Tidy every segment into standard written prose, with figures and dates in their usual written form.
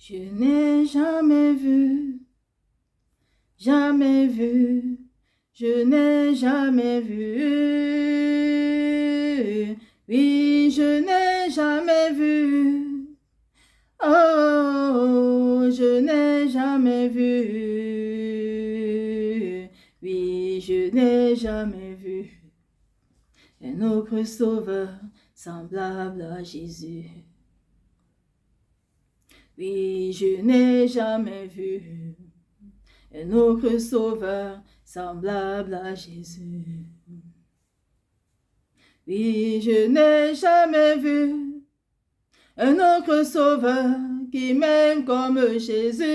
Je n'ai jamais vu, jamais vu, je n'ai jamais vu. Oui, je n'ai jamais vu. Oh, je n'ai jamais vu. Oui, je n'ai jamais vu un autre sauveur semblable à Jésus. Oui, je n'ai jamais vu un autre sauveur semblable à Jésus. Oui, je n'ai jamais vu un autre sauveur qui m'aime comme Jésus.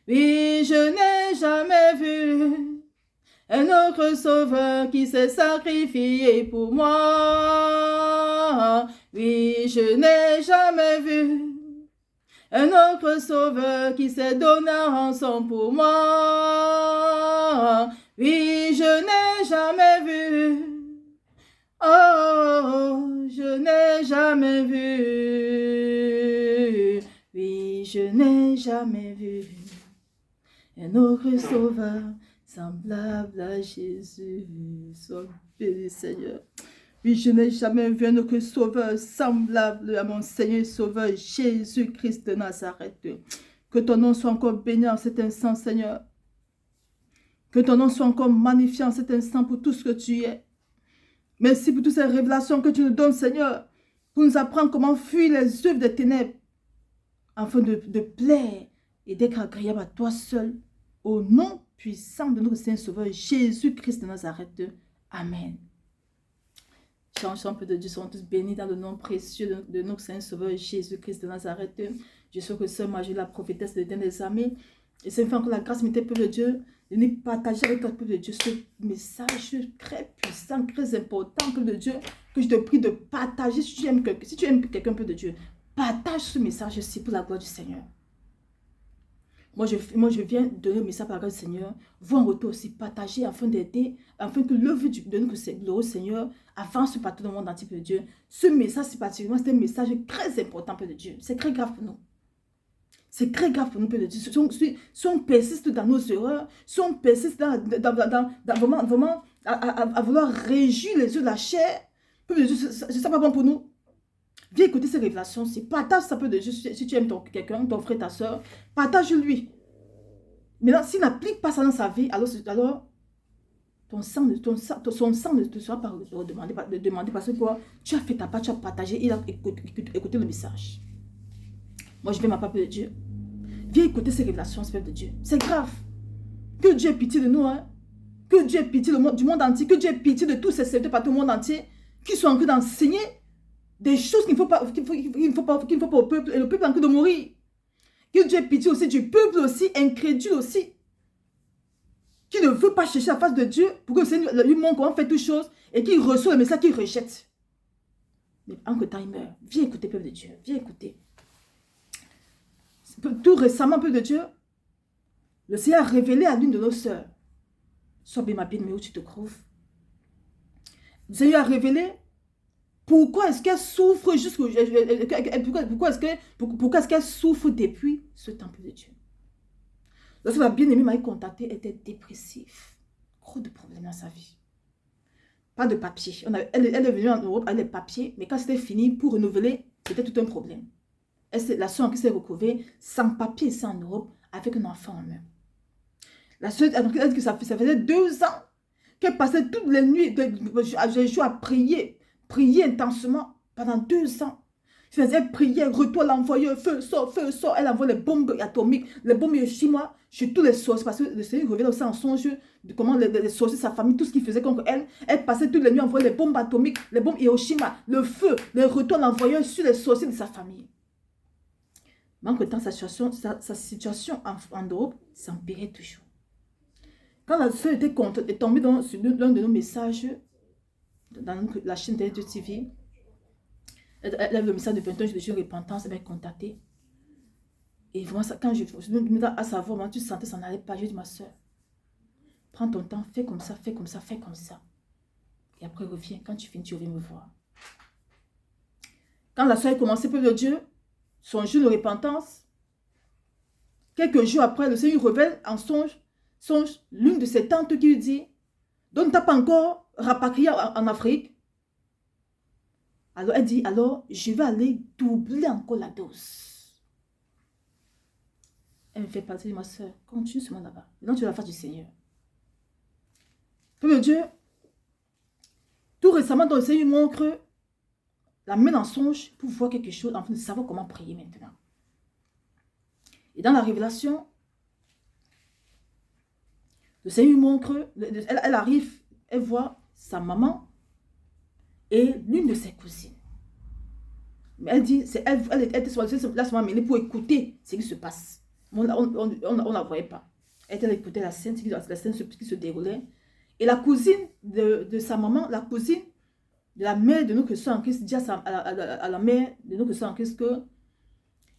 Oui, je n'ai jamais vu un autre sauveur qui s'est sacrifié pour moi. Oui, je n'ai jamais vu un autre sauveur qui s'est donné en rançon pour moi. Oui, je n'ai jamais vu. Oh, je n'ai jamais vu. Oui, je n'ai jamais vu un autre sauveur semblable à Jésus. Sois béni, Seigneur. Oui, je n'ai jamais vu un autre sauveur semblable à mon Seigneur et Sauveur Jésus-Christ de Nazareth. Que ton nom soit encore béni en cet instant, Seigneur. Que ton nom soit encore magnifié en cet instant pour tout ce que tu es. Merci pour toutes ces révélations que tu nous donnes, Seigneur, pour nous apprendre comment fuir les œuvres des ténèbres, afin de plaire et d'être agréable à toi seul, au nom puissant de notre Seigneur Sauveur Jésus-Christ de Nazareth. Amen. Chantons un peu de Dieu, soyons tous bénis dans le nom précieux de notre Seigneur Sauveur Jésus-Christ de Nazareth. Je sais que Sœur Marjorie, la prophétesse de l'Éternel des armées, et c'est encore la grâce, mettez peuple de Dieu, de nous partager avec notre peuple de Dieu ce message très puissant, très important, peuple de Dieu, que je te prie de partager. Si tu aimes quelqu'un, peuple de Dieu, partage ce message-ci pour la gloire du Seigneur. Moi, je viens donner le message par la grâce du Seigneur. Vous en retour aussi, partager afin d'aider, afin que l'œuvre de notre Seigneur avance partout dans le monde entier, peuple de Dieu. Ce message, c'est particulièrement, c'est un message très important, peuple de Dieu. C'est très grave pour nous. C'est très grave pour nous, peuple de Dieu. Si on persiste dans nos erreurs, si on persiste vraiment à vouloir réjouir les yeux de la chair, peuple de Dieu, c'est pas bon pour nous. Viens écouter ces révélations. Partage ça, peuple de Dieu. Si tu aimes quelqu'un, ton frère, ta soeur, partage-lui. Maintenant, s'il n'applique pas ça dans sa vie, alors son sang ne te sera pas demandé parce que quoi, tu as fait ta part, tu as partagé, il a écouté le message. Moi, je vais ma part, peuple de Dieu. Viens écouter ces révélations, peuple de Dieu. C'est grave. Que Dieu ait pitié de nous, hein. Que Dieu ait pitié du monde entier. Que Dieu ait pitié de tous ces serviteurs partout au monde entier qui sont en train d'enseigner des choses qu'il ne faut pas au peuple, et le peuple est en train de mourir. Que Dieu ait pitié aussi du peuple aussi, incrédule aussi, qui ne veut pas chercher la face de Dieu pour que le Seigneur lui montre comment faire toutes choses et qui reçoit le message qu'il rejette. Mais en que temps il meurt, viens écouter, peuple de Dieu, viens écouter. Tout récemment, peuple de Dieu, le Seigneur a révélé à l'une de nos sœurs, sois bien ma bien-aimée où tu te trouves. Le Seigneur a révélé pourquoi est-ce qu'elle souffre pourquoi est-ce qu'elle souffre depuis ce temple de Dieu. Lorsque ma bien-aimée m'a contacté, elle était dépressive. Gros de problèmes dans sa vie. Pas de papier. Elle est venue en Europe avec les papiers, mais quand c'était fini, pour renouveler, c'était tout un problème. La soeur qui s'est retrouvée sans papier ici en Europe, avec un enfant en main. La soeur a dit que ça faisait 2 ans qu'elle passait toutes les nuits, j'ai joué à prier intensement pendant 2 ans. Elle priait, retour l'envoyeur, feu, sort, elle envoie les bombes atomiques, les bombes Hiroshima sur tous les sorciers, parce que le Seigneur revenait aussi en songe de comment les sorciers, sa famille, tout ce qu'il faisait contre elle. Elle passait toutes les nuits à envoyer les bombes atomiques, les bombes Hiroshima, le feu, les retours l'envoyeur sur les sorciers de sa famille. Manque de temps, sa situation en Europe s'empirait toujours. Quand la soeur est tombée sur l'un de nos messages dans la chaîne de TV, elle a le message de 21 jours de Dieu repentance, elle m'a contacté. Et vraiment, quand je me dis à savoir, moi, tu sentais ça n'allait pas, je dis ma soeur, prends ton temps, fais comme ça, fais comme ça, fais comme ça. Et après, reviens, quand tu finis, tu reviens me voir. Quand la soeur a commencé, peuple de Dieu, son jeûne de repentance. Quelques jours après, le Seigneur révèle en songe l'une de ses tantes qui lui dit, donc tu n'as pas encore rapatrié en Afrique. Alors elle dit, alors je vais aller doubler encore la dose. Elle me fait passer, ma soeur, continue seulement là-bas. Maintenant tu es la face du Seigneur. Peuple de Dieu, tout récemment, dans le Seigneur montre la main en songe pour voir quelque chose, afin de savoir comment prier maintenant. Et dans la révélation, le Seigneur montre, elle arrive, elle voit sa maman et l'une de ses cousines. Mais elle dit, elle était sur la semaine mêlée pour écouter ce qui se passe. On ne la voyait pas. Elle était écouter la scène qui se déroulait. Et la cousine de sa maman, la cousine de la mère de notre soeur en Christ, dit à la mère de notre soeur en Christ que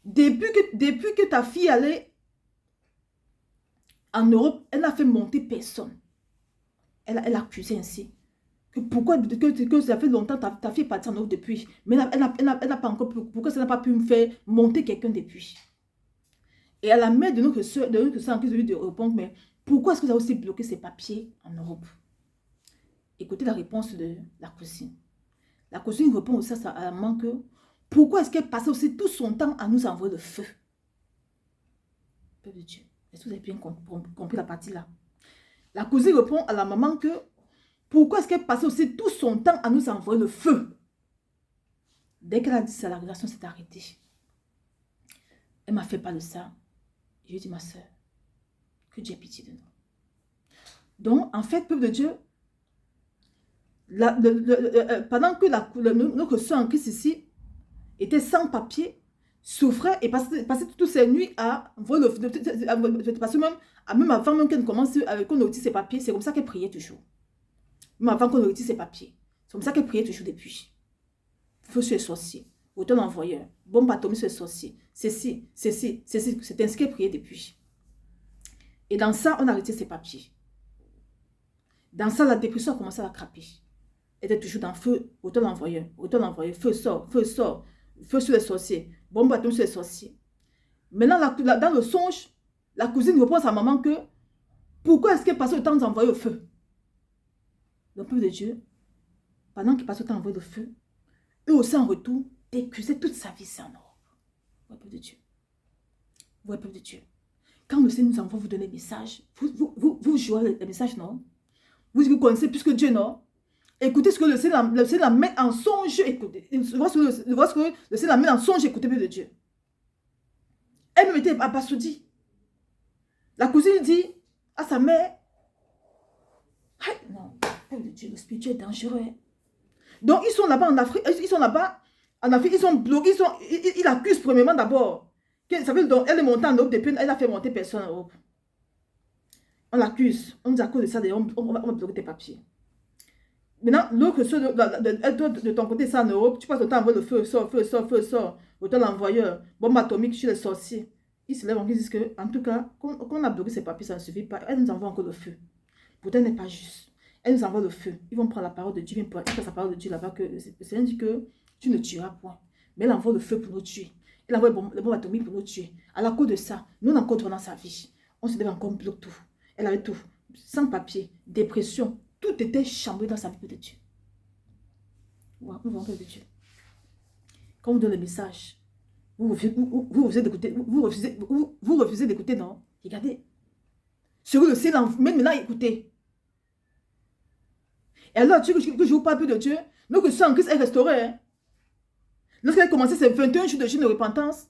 depuis que ta fille allait en Europe, elle n'a fait monter personne. Elle accusait ainsi. Que pourquoi que ça fait longtemps ta fille est partie en Europe depuis. Mais elle n'a pas encore. Pourquoi ça n'a pas pu me faire monter quelqu'un depuis. Et à la mère de notre soeur en Christ de répondre, mais pourquoi est-ce que vous avez aussi bloqué ces papiers en Europe? Écoutez la réponse de la cousine. La cousine répond aussi à la maman que pourquoi est-ce qu'elle passait aussi tout son temps à nous envoyer le feu? Peuple de Dieu, est-ce que vous avez bien compris la partie là? La cousine répond à la maman que pourquoi est-ce qu'elle passait aussi tout son temps à nous envoyer le feu? Dès qu'elle a dit ça, la relation s'est arrêtée. Elle m'a fait part de ça. Je lui ai dit, ma soeur, que Dieu ait pitié de nous. Donc, en fait, peuple de Dieu, pendant que notre soeur en Christ ici était sans papier, souffrait et passait toutes ses nuits à envoyer le feu. Parce que même avant même qu'elle commence, qu'on retire ses papiers, c'est comme ça qu'elle priait toujours. Même avant qu'on retire ses papiers. C'est comme ça qu'elle priait toujours depuis. Feu sur les sorciers. Autant l'envoyeur. Bombe atomique sur les sorciers. Ceci. C'est ainsi qu'elle priait depuis. Et dans ça, on a retiré ses papiers. Dans ça, la dépression a commencé à la craper. Elle était toujours dans feu. Autant l'envoyeur. Feu sort. Feu sur les sorciers. Bombe atomique sur les sorciers. Maintenant, dans le songe, la cousine répond à sa maman que pourquoi est-ce qu'elle passe le temps d'envoyer le feu? Le peuple de Dieu, pendant qu'il passe le temps d'envoyer le feu, eux aussi en retour, d'accuser toute sa vie, c'est en Europe. Vous peuple de Dieu. Vous peuple de Dieu. Quand le Seigneur nous envoie vous donner des messages, vous jouez les messages, non? Vous connaissez plus que Dieu, non? Écoutez ce que le Seigneur met en songe, écoutez. Voici ce que le Seigneur met en songe, écoutez, peuple de Dieu. Elle me mettait à Basoudi. La cousine dit à sa mère, hey, non, peuple de Dieu, le spirituel est dangereux. Donc, ils sont là-bas en Afrique, ils sont bloqués, ils accusent premièrement d'abord. Ça veut dire elle est montée en Europe depuis, elle a fait monter personne en Europe. On l'accuse, on dit à cause de ça, on va bloquer tes papiers. Maintenant, l'autre, de ton côté, ça en Europe, tu passes le temps à envoyer le feu, sort. Autant l'envoyeur, bombe atomique sur les sorciers. Ils se lèvent, ils disent que, en tout cas, qu'on a bloqué ces papiers, ça ne suffit pas. Elle nous envoie encore le feu. Pourtant, elle n'est pas juste. Elle nous envoie le feu. Ils vont prendre la parole de Dieu, ils vont prendre sa parole de Dieu là-bas, que le Seigneur dit que tu ne tueras point. Mais elle envoie le feu pour nous tuer. Elle envoie le bombe atomique pour nous tuer. À la cause de ça, nous, on a encore dans sa vie. On se lève encore, on bloque tout. Elle avait tout. Sans papier, dépression. Tout était chamboulé dans sa vie de Dieu. Nous voyons de Dieu. Quand on vous donne le message, vous refusez d'écouter. Vous refusez d'écouter, non? Regardez. Sur le ciel, même maintenant, écoutez. Et alors, tu veux que je vous parle plus de Dieu? Nous, que ça en Christ est restauré. Hein? Lorsqu'elle a commencé ses 21 jours de jeûne de repentance,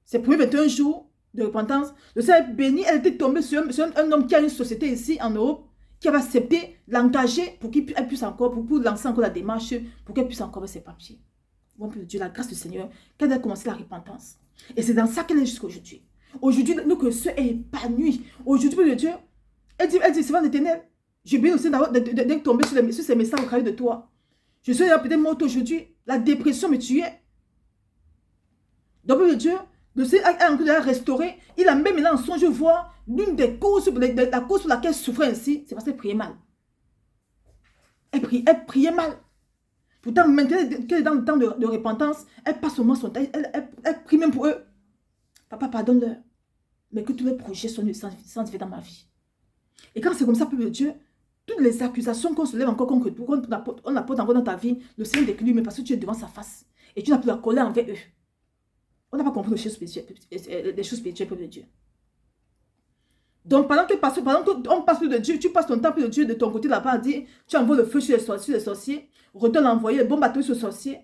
ses premiers 21 jours de repentance, le Seigneur béni, elle était tombée sur un homme qui a une société ici en Europe, qui avait accepté l'engager pour qu'elle puisse encore, pour lancer encore la démarche, pour qu'elle puisse encore avoir ses papiers. Bon, peu de Dieu, la grâce du Seigneur, qu'elle a commencé la repentance. Et c'est dans ça qu'elle est jusqu'à aujourd'hui. Aujourd'hui, nous que ce est épanoui. Aujourd'hui, peu de Dieu, elle dit, c'est vrai l'éternel. J'ai bien aussi d'être tombé sur ces messages au travers de toi. Je suis peut-être morte aujourd'hui. La dépression me tuait. Donc, peu de Dieu, le Seigneur a encore restauré. Il a même là en songe voir l'une des causes, la cause pour laquelle elle souffrait ainsi, c'est parce qu'elle priait mal. Elle priait mal. Pourtant, maintenant qu'elle est dans le temps de repentance, elle passe au moins son temps, elle prie même pour eux. Papa, pardonne-leur. Mais que tous les projets soient sanctifiés dans ma vie. Et quand c'est comme ça, peuple de Dieu, toutes les accusations qu'on se lève encore contre on apporte encore dans ta vie, le Seigneur décline, mais parce que tu es devant sa face. Et tu n'as plus la colère envers eux. On n'a pas compris les choses spirituelles, peuple de Dieu. Donc, pendant qu'on passe plus de Dieu, tu passes ton temps plus de Dieu de ton côté là-bas à dire, tu envoies le feu sur les sorciers, retourne envoyer le bon bateau sur les sorciers.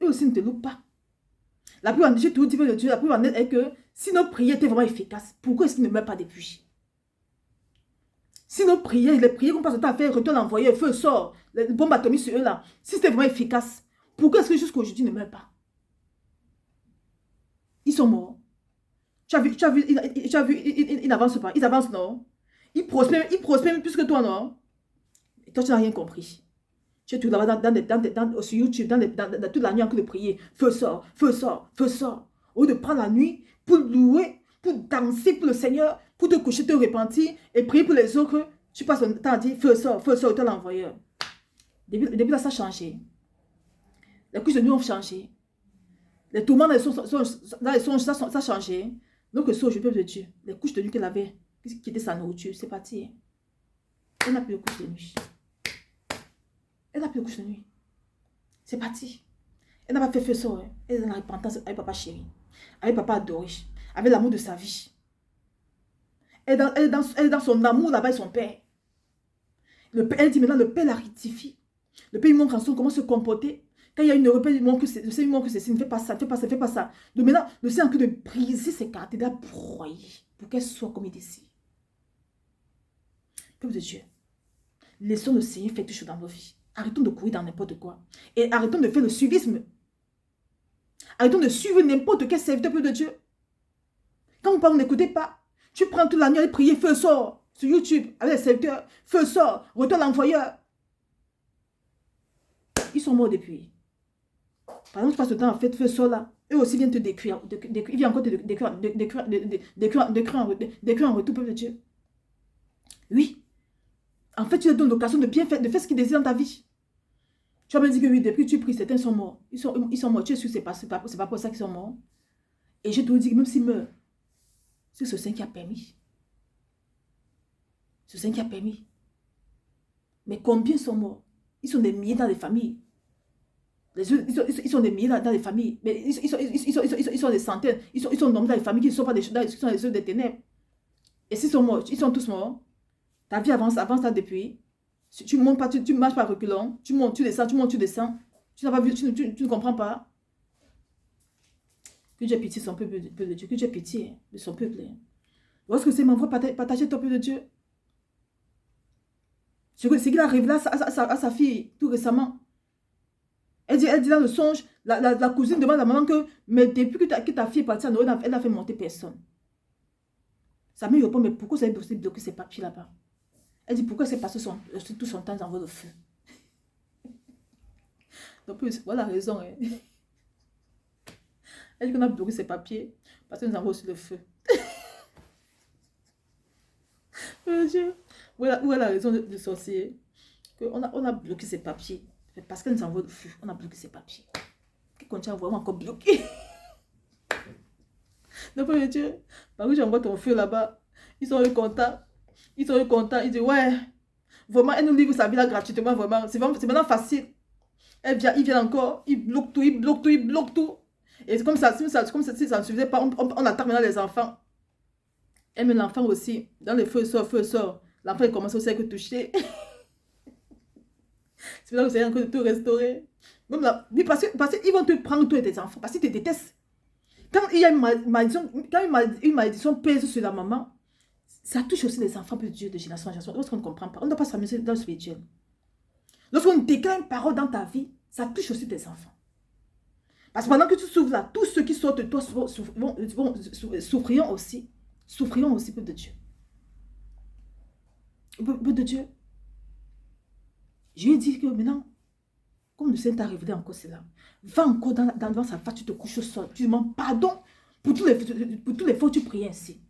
Eux aussi ne te louent pas. La plus en Dieu, tout dit de Dieu, la plus en est que si nos prières étaient vraiment efficaces, pourquoi est-ce qu'ils ne meurent pas depuis? Si nos prières, les prières qu'on passe le temps à faire, retourne envoyer, le feu sort, le bon bateau sur eux là, si c'était vraiment efficace, pourquoi est-ce que jusqu'à aujourd'hui ils ne meurent pas? Ils sont morts. Tu as vu, ils n'avancent pas. Ils avancent, non? Ils prospèrent plus que toi, non? Et toi, tu n'as rien compris. Tu es tout là-bas sur YouTube, dans toute la nuit en train de prier. Feu sort, feu sort, feu sort. Au lieu de prendre la nuit pour louer, pour danser pour le Seigneur, pour te coucher, te repentir et prier pour les autres, tu passes le temps à dire feu sort, tu l'envoyeur. Depuis là, ça a changé. Les couches de nuit ont changé. Les tourments dans les songes, ça a changé. Donc, ce je peuple de Dieu, les couches de nuit qu'elle avait, qui était sa nourriture, c'est parti. Elle n'a plus de couches de nuit. Elle n'a plus de couches de nuit. C'est parti. Elle n'a pas fait feu sort. Elle est dans la repentance avec papa chéri, avec papa adoré, avec l'amour de sa vie. Elle est dans son amour là-bas avec son père. Elle dit maintenant, le père la rectifie. Le père lui montre en son comment se comporter. Quand il y a une erreur, le Seigneur lui montre que ceci, ne fait pas ça, ne fais pas ça. Donc maintenant, le Seigneur est en train de briser ses caractères, de broyer pour qu'elle soit comme il décide. Peuple de Dieu, laissons le Seigneur faire tout chose dans nos vies. Arrêtons de courir dans n'importe quoi. Et arrêtons de faire le suivisme. Arrêtons de suivre n'importe quel serviteur, peuple de Dieu. Quand vous n'écoutez pas, tu prends toute la nuit à prier, feu sort, sur YouTube, avec les serviteurs, feu sort, retourne l'envoyeur. Ils sont morts depuis. Par exemple, tu passes le temps à faire feu sort là. Eux aussi viennent te décrire. Ils viennent encore te décrire en retour, peuple de Dieu. Oui. En fait, tu leur donnes l'occasion de bien faire, de faire ce qu'ils désirent dans ta vie. Tu vas me dire que oui, depuis que tu pries, certains sont morts. Ils sont morts. Tu es sûr que c'est pas pour ça qu'ils sont morts. Et je te dis que même s'ils meurent, c'est ce Saint qui a permis. Ce Saint qui a permis. Mais combien sont morts? Ils sont des milliers dans les familles. Ils sont des milliers dans les familles. Mais ils sont des centaines. Ils sont nombreux dans les familles qui ne sont pas qui sont les œuvres des ténèbres. Et s'ils sont morts, ils sont tous morts. Ta vie avance là depuis. Tu ne montes pas, tu marches pas reculant. Tu montes, tu descends, tu montes, tu descends. Tu n'as pas vu, tu ne comprends pas. Que Dieu ait pitié de son peuple de Dieu. Que Dieu ait pitié de son peuple. Lorsque c'est m'envoie partager ton peuple de Dieu. C'est qu'il a révélé à sa fille tout récemment. Elle dit dans le songe, la cousine demande à maman que, mais depuis que ta fille est partie en Noël, elle n'a fait monter personne. Sa mère répond, mais pourquoi vous avez bloqué ces papiers là-bas? Elle dit, pourquoi c'est passé tout son temps dans le feu? Donc, voilà la raison. Hein. Elle dit qu'on a bloqué ces papiers parce que nous avons reçu le feu. Oh Dieu. Où est la raison du sorcier? On a bloqué ces papiers. Parce qu'elle nous envoie le feu. On a bloqué ces papiers. Qui continue à vraiment encore bloqué. Donc, oh Dieu, par où j'envoie ton feu là-bas, ils sont contents. Ils sont contents. Ils disent, ouais, vraiment, elle nous livre sa vie là gratuitement. Vraiment, c'est maintenant facile. Ils viennent encore, ils bloquent tout, ils bloquent tout. Et c'est comme ça, si ça ne suffisait pas, on attaque maintenant les enfants. Et même l'enfant aussi, dans le feu sort. L'enfant il commence aussi à être touché. C'est là que vous allez encore tout restaurer. Même là, parce qu'ils vont te prendre toi et tes enfants, parce qu'ils te détestent. Quand il y a une malédiction pèse sur la maman, ça touche aussi les enfants de Dieu de génération en génération. Lorsqu'on ne comprend pas, on ne doit pas s'amuser dans le spirituel. Lorsqu'on déclare une parole dans ta vie, ça touche aussi tes enfants. Parce que pendant que tu souffres là, tous ceux qui sortent de toi souffriront aussi. Souffriront aussi, peuple de Dieu. Peuple de Dieu. Je lui ai dit que maintenant, comme le Seigneur t'a révélé encore cela, va encore dans sa face, tu te couches au sol, tu demandes pardon pour tous les fois que tu pries ainsi.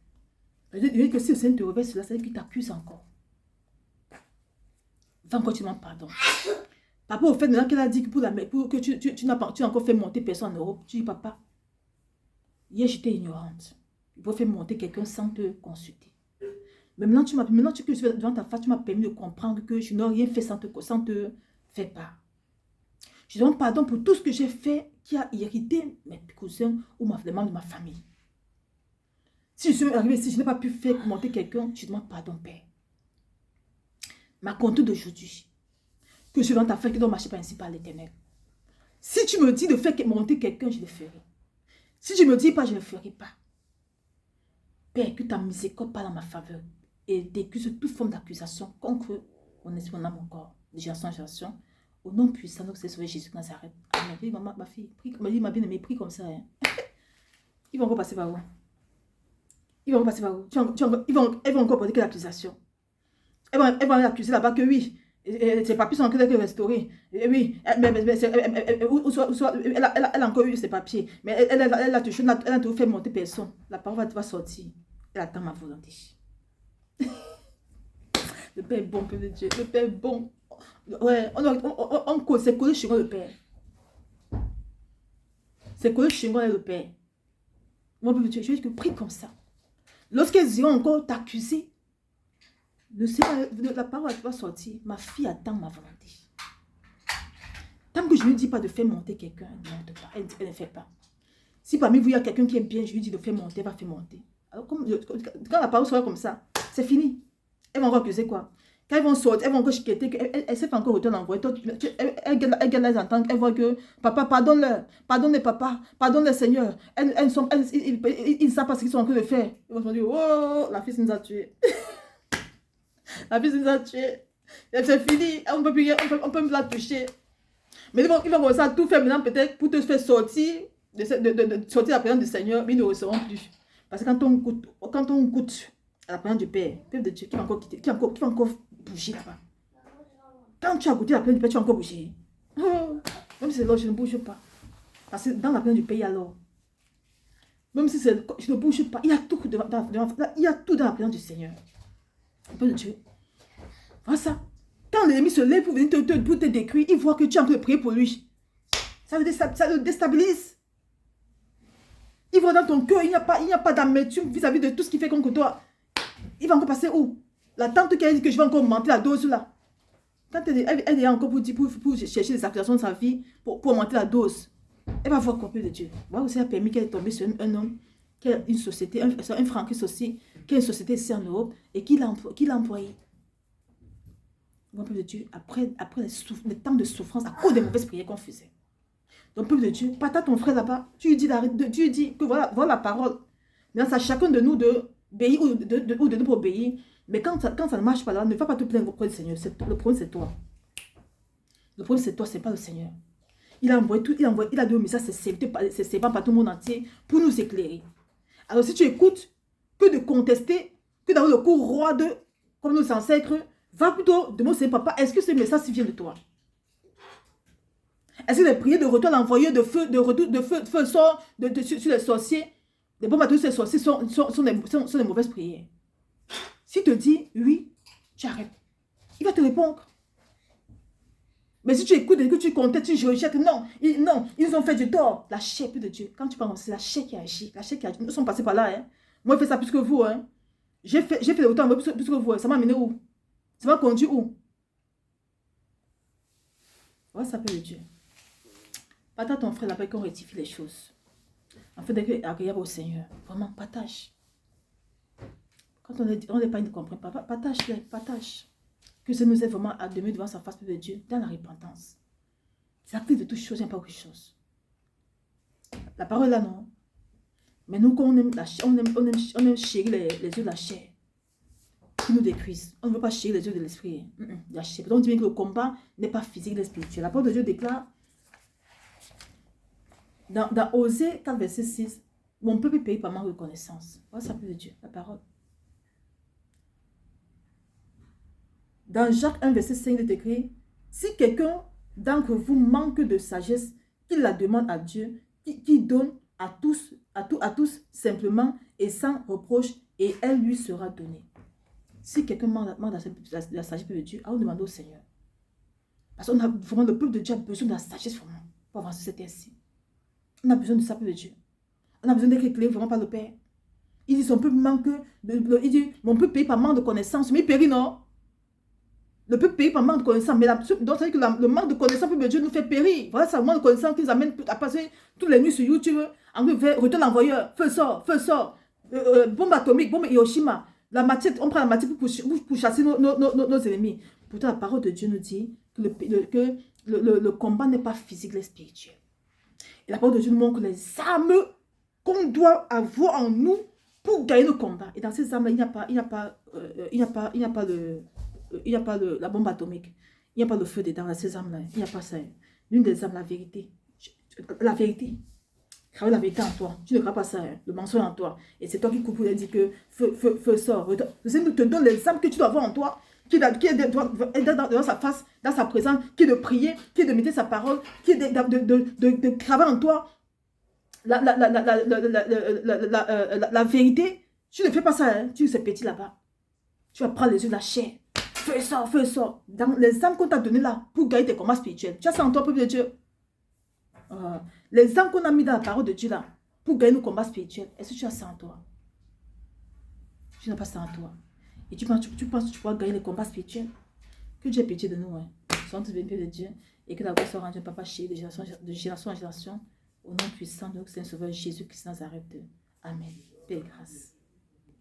Je lui ai dit que si le Seigneur te révèle cela, c'est qu'il t'accuse encore. Va encore, tu demandes pardon. Papa, au fait, maintenant qu'elle a dit que, pour que tu n'as encore fait monter personne en Europe, tu dis, papa, hier j'étais ignorante. Il faut faire monter quelqu'un sans te consulter. Mais maintenant que je suis devant ta face, tu m'as permis de comprendre que je n'ai rien fait sans te faire part. Je demande pardon pour tout ce que j'ai fait qui a irrité mes cousins ou les membres de ma famille. Si je suis arrivé ici, je n'ai pas pu faire monter quelqu'un, je demande pardon, Père. Ma conduite d'aujourd'hui, que je suis dans ta face, que dois marcher par ainsi par l'Éternel. Si tu me dis de faire monter quelqu'un, je le ferai. Si je ne me dis pas, je ne le ferai pas. Père, que ta miséricorde parle en ma faveur et décuse toute forme d'accusation contre mon esprit, mon âme, mon corps, de génération en génération. Au nom puissant, donc c'est sauvé Jésus de Nazareth. Amen. Oui, maman, ma fille, prie, ma bien-aimée, prie comme ça. Hein. Ils vont encore passer par où? Ils vont encore passer par où? Elles vont encore poser quelle accusation? Elles vont l'accuser là-bas que oui. Ses papiers sont en train d'être restaurés. Oui, elle a encore eu ses papiers. Mais elle a toujours fait monter personne. La parole va sortir. Elle attend ma volonté. Le Père est bon, Père de Dieu. Le Père est bon. Ouais, c'est collé chez moi le Père. C'est collé chez moi le Père. Moi, Père de Dieu, je dis que prie comme ça. Lorsqu'elles iront encore t'accuser, le Seigneur, la parole va sortir. Ma fille attend ma volonté. Tant que je ne lui dis pas de faire monter quelqu'un, elle ne fait pas. Si parmi vous, il y a quelqu'un qui est bien, je lui dis de faire monter, elle va faire monter. Alors, quand la parole sera comme ça, c'est fini. Elles vont encore accuser quoi? Quand elles vont sortir, elles vont encore chiqueter, elles s'est fait encore retourner l'envoyer. Elles gagnent les entendre, elles voient que papa, pardonne-leur, pardonne les papas, pardonne les seigneurs. Ils ne savent pas ce qu'ils sont en train de faire. Ils vont se dire, oh, la fille nous a tués. La fille nous a tués. C'est fini, on peut plus la toucher. Mais ils vont commencer à tout faire maintenant peut-être pour te faire sortir, sortir de la présence du Seigneur, mais ils ne recevront plus. Parce que quand on goûte à la présence du Père, Père de Dieu, qui va encore quitter, qui va encore bouger là-bas. Quand tu as goûté la présence du Père, tu vas encore bouger. Oh, même si c'est là, je ne bouge pas. Parce que dans la présence du Père, alors, même si c'est, je ne bouge pas, il y a tout dans la présence du Seigneur. Père de Dieu. Voilà ça. Quand l'ennemi se lève pour venir te décrire, il voit que tu es en train de prier pour lui. Ça le déstabilise. Il voit dans ton cœur, il n'y a pas d'amertume vis-à-vis de tout ce qui fait contre toi. Il va encore passer où? La tante qui a dit que je vais encore augmenter la dose là. Quand elle est encore pour chercher des accusations de sa vie, pour augmenter la dose. Elle va voir combien de Dieu. Moi aussi, a permis qu'elle est tombée sur un homme qui a une société, un franquiste aussi, qui a une société ici en Europe et qui l'a employé. Mon peuple de Dieu, après les temps de souffrance, à cause des mauvaises prières qu'on faisait. Donc, peuple de Dieu, partage ton frère là-bas, tu lui dis que voilà la parole. Mais c'est à chacun de nous d'obéir ou de nous obéir. Mais quand ça ne marche pas là, ne va pas te plaindre auprès du Seigneur. Le problème, c'est toi. Le problème, c'est toi, c'est pas le Seigneur. Il a envoyé deux messages, c'est servant par tout le monde entier pour nous éclairer. Alors, si tu écoutes, que de contester, que d'avoir le cours roi comme nos ancêtres, va plutôt demander, papa, est-ce que ce message vient de toi? Est-ce que les prières de retour à l'envoyeur de feu sort sur les sorciers, les bombes à tous ces sorciers sont des mauvaises prières? S'il te dit oui, tu arrêtes. Il va te répondre. Mais si tu écoutes et que tu contestes, tu rejettes, non, ils ont fait du tort. La chair, plus de Dieu. Quand tu parles, c'est la chair qui agit. La chair qui agit. Nous sommes passés par là. Hein. Moi, je fais ça plus que vous. Hein. J'ai fait autant plus que vous. Hein. Ça m'a amené où? Ça m'a conduit où? Voilà, ça peut le Dieu. Partage ton frère là-bas qu'on rectifie les choses. En fait, d'être agréable au Seigneur. Vraiment, partage. Quand on n'est pas, il ne comprend pas. Partage. Que ça nous aide vraiment à demeurer devant sa face de Dieu dans la repentance. C'est la clé de toute chose, il n'y a pas autre chose. La parole là, non. Mais nous, quand on aime chérir les yeux de la chair, qui nous détruisent. On ne veut pas chérir les yeux de l'esprit. La chair. Donc, on dit que le combat n'est pas physique, mais spirituel. La parole de Dieu déclare dans Osée 4, verset 6, mon peuple paye par ma reconnaissance. Voilà ça, de Dieu, la parole. Dans Jacques 1, verset 5, il est écrit, si quelqu'un d'entre vous manque de sagesse, qu'il la demande à Dieu, qui donne à tous simplement et sans reproche, et elle lui sera donnée. Si quelqu'un manque de la sagesse de Dieu, on demande au Seigneur. Parce qu'on a vraiment, le peuple de Dieu a besoin de la sagesse vraiment pour avancer cette terre-ci. On a besoin de ça, peuple de Dieu. On a besoin d'être éclairé vraiment par le Père. Il dit son peuple manque, il dit mon peuple paye par manque de connaissances, mais il périt, non? Le peuple paye par manque de connaissances, mais donc ça veut dire que le manque de connaissances, peuple de Dieu nous fait périr. Voilà, c'est le manque de connaissances qui nous amène à passer toutes les nuits sur YouTube, en retourne l'envoyeur, feu sort, bombe atomique, bombe Hiroshima. La matière, on prend la matière pour chasser nos ennemis. Pourtant, la parole de Dieu nous dit que le combat n'est pas physique, mais spirituel. Et la parole de Dieu nous montre les armes qu'on doit avoir en nous pour gagner le combat. Et dans ces armes-là, il n'y a pas la bombe atomique. Il n'y a pas le feu dedans, dans ces armes-là. Il n'y a pas ça. L'une des armes, la vérité. La vérité. Crave la vérité en toi. Tu ne craves pas ça. Hein. Le mensonge en toi. Et c'est toi qui coupe pour dire que feu sort. Le Seigneur te donne les armes que tu dois avoir en toi. Qui est dans sa face, dans sa présence. Qui est de prier, qui est de mettre sa parole. Qui est de craver en toi la vérité. Tu ne fais pas ça. Hein. Tu sais petit là-bas. Tu vas prendre les yeux de la chair. Feu sort. Dans les âmes qu'on t'a données là, pour gagner tes combats spirituels. Tu as ça en toi, peuple de Dieu. Les âmes qu'on a mis dans la parole de Dieu là, pour gagner nos combats spirituels. Est-ce que tu as ça en toi? Tu n'as pas ça en toi. Et tu penses que tu pourras gagner les combats spirituels? Que Dieu ait pitié de nous. Hein. Sois tous bénis de Dieu. Et que la gloire soit rendue à Papa chéri de génération en génération. Au nom puissant de notre Saint Sauveur Jésus-Christ Nazareth. Amen. Paix et grâce.